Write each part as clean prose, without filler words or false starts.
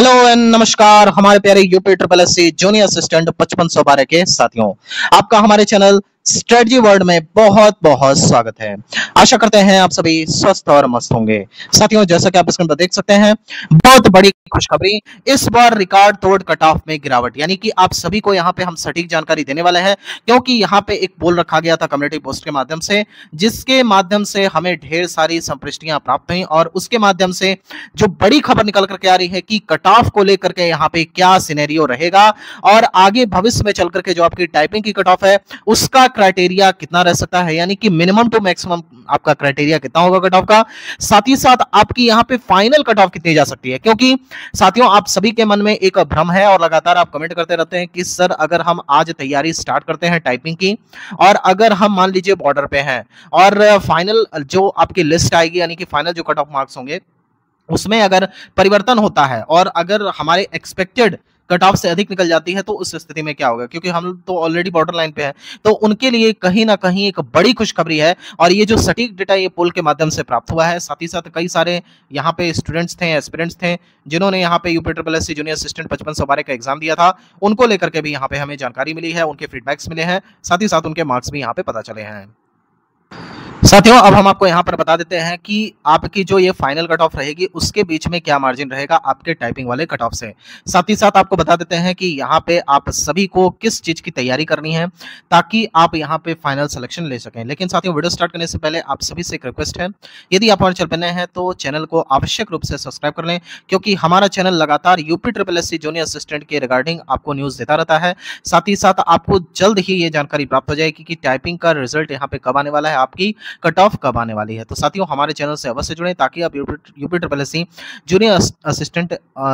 Hello and नमस्कार हमारे प्यारे UP triple S C junior assistant 5512 के साथियों, आपका हमारे चैनल स्ट्रेटजी वर्ल्ड में बहुत बहुत स्वागत है। आशा करते हैं आप सभी स्वस्थ और मस्त होंगे। साथियों, जैसा कि आप स्क्रीन पर देख सकते हैं, बहुत बड़ी खुशखबरी, इस बार रिकॉर्ड तोड़ कट ऑफ में गिरावट, यानी कि आप सभी को यहाँ पे हम सटीक जानकारी देने वाले हैं, क्योंकि यहाँ पे एक पोल रखा गया था कम्युनिटी पोस्ट के माध्यम से, जिसके माध्यम से हमें ढेर सारी संपुष्टियां प्राप्त हुई और उसके माध्यम से जो बड़ी खबर निकल करके आ रही है कि कट ऑफ को लेकर के यहाँ पे क्या सिनेरियो रहेगा और आगे भविष्य में चल करके जो आपकी टाइपिंग की कट ऑफ है उसका क्राइटेरिया कितना रह सकता है, यानी कि मिनिमम टू मैक्सिमम आपका क्राइटेरिया कितना होगा कट ऑफ का, साथ ही साथ आपकी यहाँ पे फाइनल कट ऑफ कितनी जा सकती है। क्योंकि साथियों, आप सभी के मन में एक भ्रम है और लगातार आप कमेंट करते रहते हैं कि सर अगर हम आज तैयारी स्टार्ट करते हैं टाइपिंग की और अगर हम मान लीजिए बॉर्डर पे हैं और फाइनल जो आपकी लिस्ट आएगी, यानी कि फाइनल जो कट ऑफ मार्क्स होंगे उसमें अगर परिवर्तन होता है और अगर हमारे एक्सपेक्टेड कट ऑफ से अधिक निकल जाती है तो उस स्थिति में क्या होगा, क्योंकि हम तो ऑलरेडी बॉर्डर लाइन पे हैं, तो उनके लिए कहीं ना कहीं एक बड़ी खुशखबरी है। और ये जो सटीक डेटा ये पोल के माध्यम से प्राप्त हुआ है, साथ ही साथ कई सारे यहाँ पे स्टूडेंट्स थे, एस्पिरेंट्स थे, जिन्होंने यहाँ पे UP triple S C junior assistant 5512 का एग्जाम दिया था, उनको लेकर के भी यहाँ पे हमें जानकारी मिली है, उनके फीडबैक्स मिले हैं, साथ ही साथ उनके मार्क्स भी यहाँ पे पता चले हैं। साथियों, अब हम आपको यहाँ पर बता देते हैं कि आपकी जो ये फाइनल कट ऑफ रहेगी उसके बीच में क्या मार्जिन रहेगा आपके टाइपिंग वाले कट ऑफ से। साथ ही साथ आपको बता देते हैं कि यहाँ पे आप सभी को किस चीज की तैयारी करनी है ताकि आप यहाँ पे फाइनल सिलेक्शन ले सकें। लेकिन साथियों, वीडियो स्टार्ट करने से पहले आप सभी से एक रिक्वेस्ट है, यदि आप हमारे चैनल पर नए हैं तो चैनल को आवश्यक रूप से सब्सक्राइब कर लें, क्योंकि हमारा चैनल लगातार UP triple S C junior assistant के रिगार्डिंग आपको न्यूज देता रहता है। साथ ही साथ आपको जल्द ही ये जानकारी प्राप्त हो जाएगी कि टाइपिंग का रिजल्ट यहाँ पे कब आने वाला है, आपकी कट ऑफ कब आने वाली है। तो साथियों, हमारे चैनल से अवश्य जुड़ें ताकि आप UP triple S C junior assistant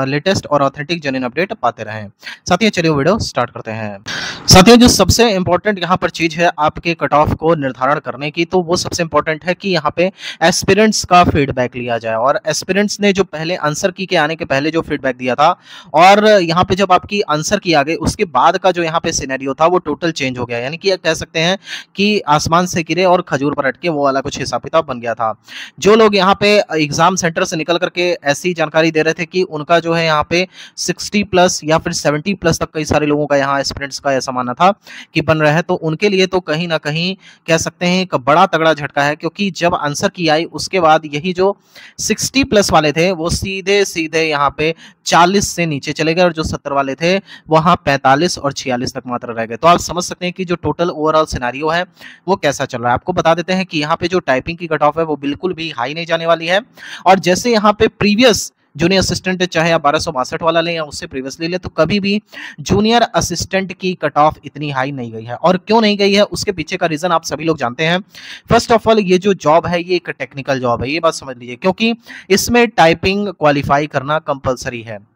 latest और ऑथेंटिक जेन्युइन अपडेट पाते रहें। साथियों, चलिए वीडियो स्टार्ट करते हैं। साथियों, जो सबसे इंपॉर्टेंट यहाँ पर चीज है आपके कट ऑफ को निर्धारण करने की, तो वो सबसे इंपॉर्टेंट है कि यहाँ पे एस्पिरेंट्स का फीडबैक लिया जाए। और एस्पिरेंट्स ने जो पहले आंसर की के आने के पहले जो फीडबैक दिया था और यहाँ पे जब आपकी आंसर की आ गई उसके बाद का जो यहाँ पे सिनेरियो था वो टोटल चेंज हो गया, यानी कि कह सकते हैं कि आसमान से गिरे और खजूर पर अटके वो वाला कुछ हिसाब किताब बन गया था। जो लोग यहाँ पे एग्जाम सेंटर से निकल करके ऐसी जानकारी दे रहे थे कि उनका जो है यहाँ पे 60 प्लस या फिर 70 प्लस तक कई सारे लोगों का यहाँ एस्पिरेंट्स का ऐसा मानना था कि बन रहा है, तो उनके लिए तो कहीं ना कहीं कह सकते हैं एक बड़ा तगड़ा झटका है। क्योंकि जब आंसर की आई उसके बाद यही जो 60 प्लस वाले थे वो सीधे सीधे यहाँ पे 40 से नीचे चले गए और जो 70 वाले थे वहां 45 और 46 तक मात्र रह गए। तो आप समझ सकते हैं कि जो टोटल ओवरऑल सिनेरियो है वो कैसा चल रहा है। आपको बता देते हैं कि यहाँ पे जो टाइपिंग की कट ऑफ है वो बिल्कुल भी हाई नहीं जाने वाली है। और जैसे यहाँ पे प्रीवियस जूनियर असिस्टेंट चाहे आप 1262 वाला लें या उससे प्रीवियस ले लें, तो कभी भी जूनियर असिस्टेंट की कट ऑफ इतनी हाई नहीं गई है। और क्यों नहीं गई है उसके पीछे का रीजन आप सभी लोग जानते हैं। फर्स्ट ऑफ ऑल, ये जो जॉब है ये एक टेक्निकल जॉब है, ये बात समझ लीजिए, क्योंकि इसमें टाइपिंग क्वालिफाई करना कंपलसरी है।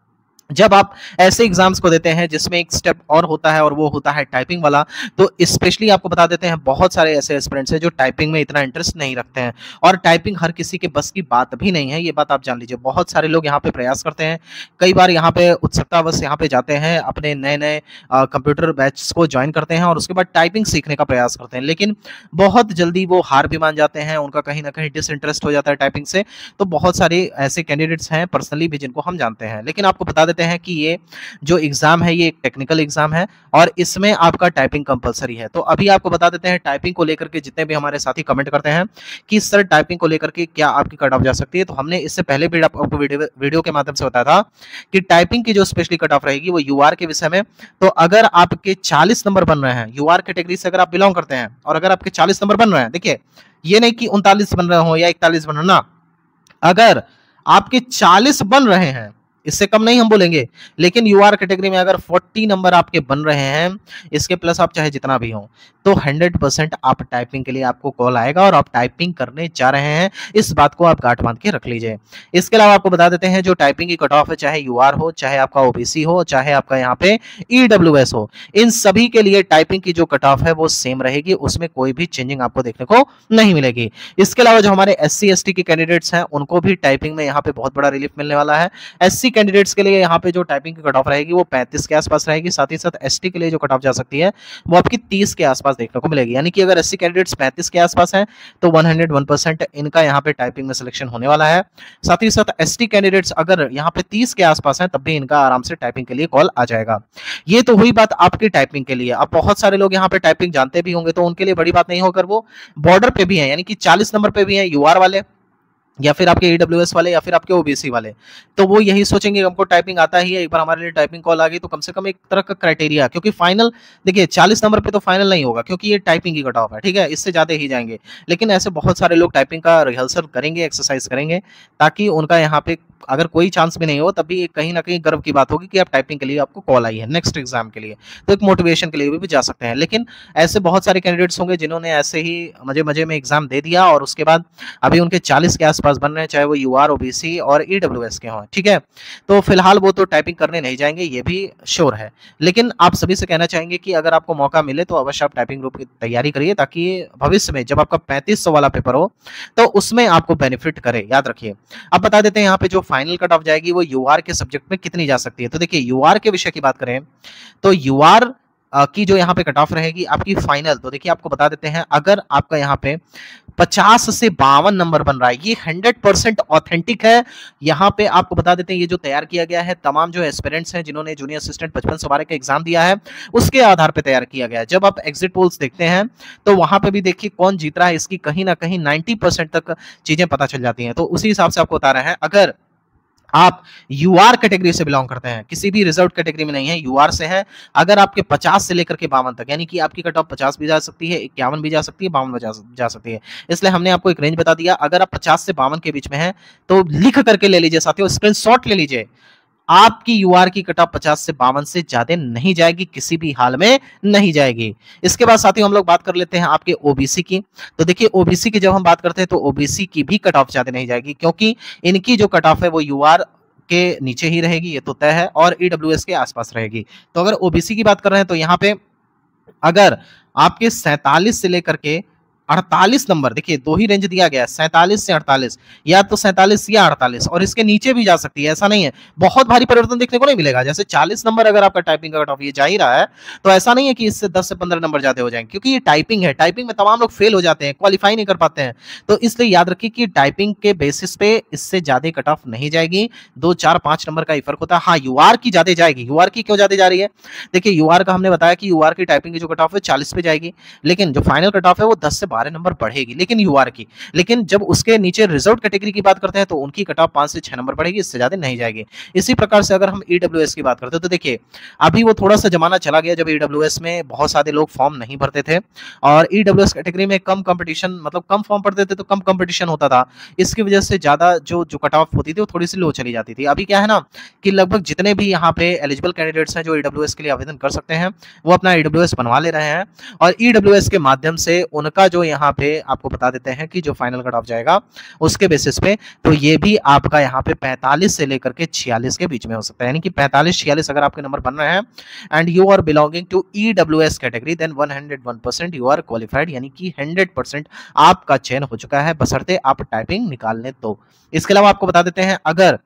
जब आप ऐसे एग्जाम्स को देते हैं जिसमें एक स्टेप और होता है और वो होता है टाइपिंग वाला, तो स्पेशली आपको बता देते हैं बहुत सारे ऐसे एस्पिरेंट्स हैं जो टाइपिंग में इतना इंटरेस्ट नहीं रखते हैं और टाइपिंग हर किसी के बस की बात भी नहीं है, ये बात आप जान लीजिए। बहुत सारे लोग यहाँ पे प्रयास करते हैं, कई बार यहाँ पे उत्सुकतावश यहाँ पे जाते हैं, अपने नए नए कंप्यूटर बैच को ज्वाइन करते हैं और उसके बाद टाइपिंग सीखने का प्रयास करते हैं, लेकिन बहुत जल्दी वो हार भी मान जाते हैं, उनका कहीं ना कहीं डिसइंटरेस्ट हो जाता है टाइपिंग से। तो बहुत सारे ऐसे कैंडिडेट्स हैं पर्सनली भी जिनको हम जानते हैं, लेकिन आपको बता देते हैं कि ये जो एग्जाम है ये एक टेक्निकल एग्जाम है और इसमें आपका टाइपिंग कंपलसरी है। तो अभी आपको बता देते हैं टाइपिंग को लेकर के जितने भी हमारे साथी कमेंट करते हैं कि सर टाइपिंग को लेकर के क्या आपकी कट ऑफ जा सकती है, तो हमने इससे पहले भी आपको वीडियो के माध्यम से बताया था कि टाइपिंग की जो स्पेशली कट ऑफ रहेगी वो यूआर के विषय में। तो अगर आपके 40 नंबर बन रहे हैं यूआर कैटेगरी से, अगर आप बिलोंग करते हैं और अगर आपके 40 नंबर बन रहे हैं, देखिए ये नहीं कि 39 बन रहे हो या 41 बन रहे हो ना, अगर आपके 40 बन रहे हैं, इससे कम नहीं हम बोलेंगे, लेकिन यूआर कैटेगरी में अगर 40 नंबर आपके बन रहे हैं, इसके प्लस आप चाहे जितना भी हो, तो 100% आप टाइपिंग के लिए आपको कॉल आएगा और आप टाइपिंग करने जा रहे हैं, इस बात को आप गांठ बांध के रख लीजिए। इसके अलावा आपको बता देते हैं जो टाइपिंग की कट ऑफ है, चाहे यूआर हो, चाहे आपका ओबीसी हो, चाहे आपका यहाँ पे ईडब्ल्यूएस हो, इन सभी के लिए टाइपिंग की जो कट ऑफ है वो सेम रहेगी, उसमें कोई भी चेंजिंग आपको देखने को नहीं मिलेगी। इसके अलावा जो हमारे SC ST के कैंडिडेट्स हैं उनको भी टाइपिंग में यहाँ पे बहुत बड़ा रिलीफ मिलने वाला है। SC कैंडिडेट्स के लिए यहाँ पे जो टाइपिंग की कट ऑफ रहेगी वो 35 के आसपास रहेगी। साथ ही साथ एसटी के लिए जो कट ऑफ जा सकती है वो आपकी 30 के आसपास देखने को मिलेगी। यानी कि अगर एससी कैंडिडेट्स 35 के आसपास हैं तो 101% इनका यहाँ पे टाइपिंग में सिलेक्शन होने वाला है। साथ ही साथ एसटी कैंडिडेट्स अगर यहाँ पे 30 के आसपास हैं तब भी इनका आराम से टाइपिंग के लिए कॉल आ जाएगा। ये तो हुई बात आपकी टाइपिंग के लिए। अब बहुत सारे लोग यहाँ पे टाइपिंग जानते भी होंगे तो उनके लिए बड़ी बात नहीं होकर वो बॉर्डर पे भी है, यानी कि 40 नंबर पे भी है, यूआर वाले या फिर आपके ईडब्ल्यूएस वाले या फिर आपके ओबीसी वाले, तो वो यही सोचेंगे हमको टाइपिंग आता ही है, एक बार हमारे लिए टाइपिंग कॉल आ गई तो कम से कम एक तरह का क्राइटेरिया, क्योंकि फाइनल देखिए 40 नंबर पे तो फाइनल नहीं होगा क्योंकि ये टाइपिंग की कट ऑफ है, ठीक है, इससे ज्यादा ही जाएंगे। लेकिन ऐसे बहुत सारे लोग टाइपिंग का रिहर्सल करेंगे, एक्सरसाइज करेंगे, ताकि उनका यहाँ पे अगर कोई चांस भी नहीं हो तब भी कहीं ना कहीं गर्व की बात होगी कि आप टाइपिंग के लिए आपको कॉल आई है नेक्स्ट एग्जाम के लिए, तो एक मोटिवेशन के लिए भी जा सकते हैं। लेकिन ऐसे बहुत सारे कैंडिडेट्स होंगे जिन्होंने ऐसे ही मजे मजे में एग्जाम दे दिया और उसके बाद अभी उनके 40 के आसपास बन रहे हैं, चाहे वो यूआर, ओबीसी और ईडब्ल्यूएस के हों, ठीक है। तो फिलहाल वो तो टाइपिंग करने नहीं जाएंगे, ये भी श्योर है। लेकिन आप सभी से कहना चाहेंगे कि अगर आपको मौका मिले तो अवश्य आप टाइपिंग ग्रुप की तैयारी करिए, ताकि भविष्य में जब आपका 3500 वाला पेपर हो तो उसमें आपको बेनिफिट करे, याद रखिए। अब बता देते हैं यहाँ पे जो फाइनल कट ऑफ जाएगी वो यूआर के सब्जेक्ट में कितनी जा सकती है। तो देखिए यूआर के विषय की बात करें तो यूआर की जो यहाँ पे कट ऑफ रहेगी आपकी फाइनल, तो देखिए आपको बता देते हैं, अगर आपका यहाँ पे 50 से 52 नंबर बन रहा है, ये 100% ऑथेंटिक है। यहाँ पे आपको बता देते हैं ये जो तैयार किया गया है तमाम जो एस्पिरेंट्स हैं जिन्होंने जूनियर असिस्टेंट 5512 का एग्जाम दिया है उसके आधार पे तैयार किया गया है। जब आप एग्जिट पोल्स देखते हैं तो वहां पे भी देखिए कौन जीत रहा है, इसकी कहीं ना कहीं 90% तक चीजें पता चल जाती हैं। तो उसी हिसाब से आपको बता रहे हैं, अगर आप यूआर कैटेगरी से बिलोंग करते हैं, किसी भी रिजर्व कैटेगरी में नहीं है, यूआर से है, अगर आपके 50 से लेकर के 52 तक, यानी कि आपकी कट ऑफ 50 भी जा सकती है, 51 भी जा सकती है, 52 भी जा सकती है, इसलिए हमने आपको एक रेंज बता दिया। अगर आप 50 से 52 के बीच में है तो लिख करके ले लीजिए साथियों, स्क्रीनशॉट ले लीजिए, आपकी यूआर की कट ऑफ 50 से 52 से ज्यादा नहीं जाएगी, किसी भी हाल में नहीं जाएगी। इसके बाद साथियों हम लोग बात कर लेते हैं आपके ओबीसी की। तो देखिए ओबीसी की जब हम बात करते हैं तो ओबीसी की भी कट ऑफ ज्यादा नहीं जाएगी, क्योंकि इनकी जो कट ऑफ है वो यूआर के नीचे ही रहेगी, ये तो तय है, और ईडब्ल्यूएस के आसपास रहेगी। तो अगर ओबीसी की बात कर रहे हैं तो यहाँ पे अगर आपके 47 से लेकर के 48 नंबर, देखिए दो ही रेंज दिया गया है, 47 से 48, या तो 47 या 48, और इसके नीचे भी जा सकती है, ऐसा नहीं है, बहुत भारी परिवर्तन देखने को नहीं मिलेगा। जैसे 40 नंबर अगर आपका टाइपिंग का कट ऑफ ये जा ही रहा है तो ऐसा नहीं है कि इससे 10 से 15 नंबर ज्यादा हो जाएंगे, क्योंकि ये टाइपिंग है, टाइपिंग में तमाम लोग फेल हो जाते हैं, क्वालिफाई नहीं कर पाते हैं। तो इसलिए याद रखिए कि टाइपिंग के बेसिस पे इससे ज्यादा कट ऑफ नहीं जाएगी, 2, 4, 5 नंबर का ही फर्क होता है। हाँ यूआर की ज्यादा जाएगी। यूआर की क्यों ज्यादा जा रही है? देखिए यूआर का हमने बताया कि यूआर की टाइपिंग की जो कट ऑफ है 40 पे जाएगी, लेकिन जो फाइनल कट ऑफ है वो 10 से 12 नंबर बढ़ेगी, लेकिन यूआर की। लेकिन जब उसके नीचे रिजर्व कैटेगरी की बात करते हैं तो उनकी कट ऑफ 5 से 6 नंबर बढ़ेगी, इससे ज्यादा नहीं जाएगी। इसी प्रकार से अगर हम ईडब्ल्यूएस की बात करते हैं तो देखिए अभी वो थोड़ा सा जमाना चला गया जब ईडब्ल्यूएस में बहुत सारे लोग फॉर्म नहीं भरते थे, और ईडब्ल्यूएस कैटेगरी में कम कंपटीशन, मतलब कम फॉर्म भरते थे तो कम कंपटीशन होता था, इसकी वजह से ज्यादा जो कट ऑफ होती थी वो थोड़ी सी लो चली जाती थी। अभी क्या है ना कि लगभग जितने भी यहाँ पे एलिजिबल कैंडिडेट्स हैं जो ईडब्ल्यूएस के लिए आवेदन कर सकते हैं वो अपना ईडब्ल्यूएस बनवा ले रहे हैं, और ईडब्ल्यूएस के माध्यम से उनका जो यहाँ पे आपको बता देते हैं कि जो फाइनल कट ऑफ जाएगा उसके बेसिस पे, तो ये भी आपका यहाँ पे 45 से लेकर के 46 के बीच में हो सकता है। यानी कि 45-46 अगर आपके नंबर बन रहे हैं and you are belonging to EWS category, then 101% you are qualified, यानी कि 100% आपका चयन हो चुका है, बशर्ते आप टाइपिंग निकाल लें तो। इसके अलावा आपको बता देते हैं, अगर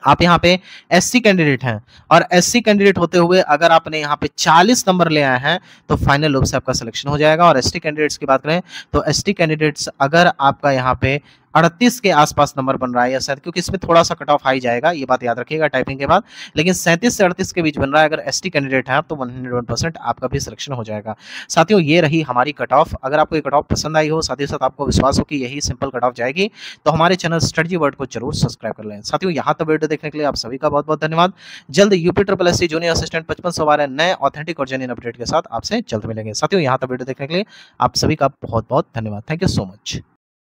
आप यहाँ पे एससी कैंडिडेट हैं और एससी कैंडिडेट होते हुए अगर आपने यहाँ पे 40 नंबर ले आए हैं तो फाइनल रूप से आपका सिलेक्शन हो जाएगा। और एसटी कैंडिडेट्स की बात करें तो एसटी कैंडिडेट्स अगर आपका यहाँ पे 38 के आसपास नंबर बन रहा है या शायद, क्योंकि इसमें थोड़ा सा कट ऑफ हाई जाएगा, ये बात याद रखिएगा टाइपिंग के बाद, लेकिन 37 से 38 के बीच बन रहा है अगर एसटी कैंडिडेट है आप तो 101% आपका भी सिलेक्शन हो जाएगा। साथियों ये रही हमारी कट ऑफ। अगर आपको ये कट ऑफ पसंद आई हो, साथ ही साथ आपको विश्वास हो कि यही सिंपल कट ऑफ जाएगी, तो हमारे चैनल स्ट्रेटजी वर्ल्ड को जरूर सब्सक्राइब कर लें। साथियों यहाँ तक वीडियो देखने के लिए आप सभी का बहुत बहुत धन्यवाद। जल्द UP triple SC junior assistant 5512 नए ऑथेंटिक और जेन्युइन अपडेट के साथ आपसे जल्द मिलेंगे। साथियों यहाँ तक वीडियो देखने के लिए आप सभी का बहुत बहुत धन्यवाद। Thank you so much.